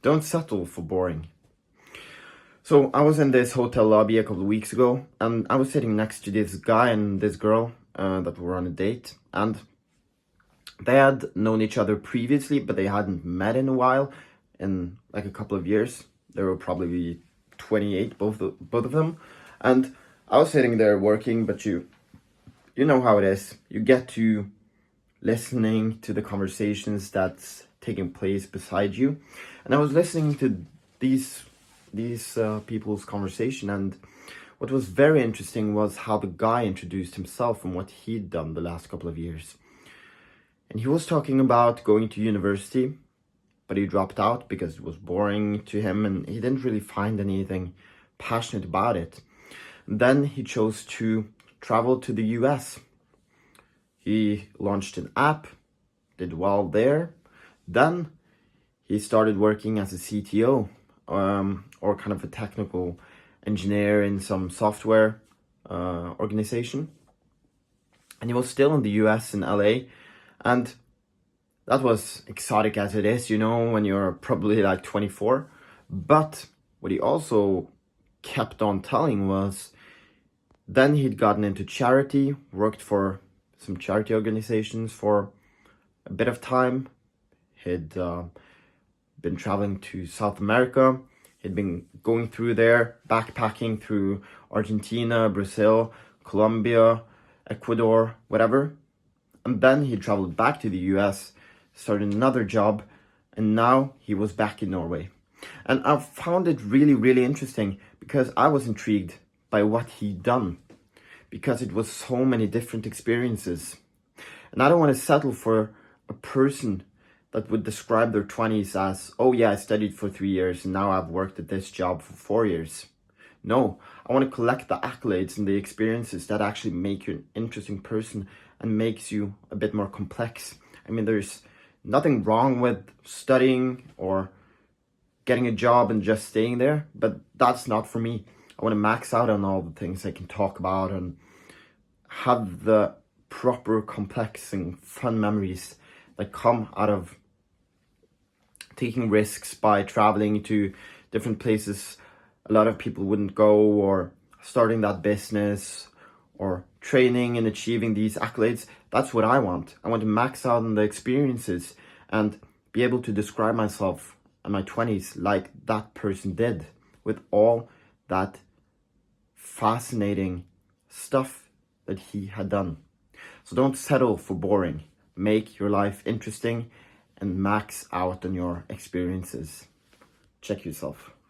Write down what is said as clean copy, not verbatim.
Don't settle for boring. So I was in this hotel lobby a couple of weeks ago, and I was sitting next to this guy and this girl that were on a date, and they had known each other previously, but they hadn't met in a while, in like a couple of years. They were probably 28, both of them, and I was sitting there working, but you know how it is. You get to listening to the conversations that's taking place beside you, and I was listening to these people's conversation, and what was very interesting was how the guy introduced himself and what he'd done the last couple of years. And he was talking about going to university, but he dropped out because it was boring to him and he didn't really find anything passionate about it. And then he chose to travel to the US. He launched an app, did well there. Then he started working as a CTO, or kind of a technical engineer in some software organization. And he was still in the US in LA. And that was exotic as it is, when you're probably like 24. But what he also kept on telling was then he'd gotten into charity, worked for some charity organizations for a bit of time. He'd been traveling to South America. He'd been going through there, backpacking through Argentina, Brazil, Colombia, Ecuador, whatever. And then he traveled back to the US, started another job, and now he was back in Norway. And I found it really, really interesting because I was intrigued by what he'd done, because it was so many different experiences. And I don't want to settle for a person that would describe their 20s as, oh yeah, I studied for 3 years and now I've worked at this job for 4 years. No, I want to collect the accolades and the experiences that actually make you an interesting person and makes you a bit more complex. I mean, there's nothing wrong with studying or getting a job and just staying there, but that's not for me. I want to max out on all the things I can talk about and have the proper, complex and fun memories that come out of taking risks by traveling to different places a lot of people wouldn't go, or starting that business, or training and achieving these accolades. That's what I want. I want to max out on the experiences and be able to describe myself in my 20s like that person did, with all that fascinating stuff that he had done. So don't settle for boring. Make your life interesting and max out on your experiences. Check yourself.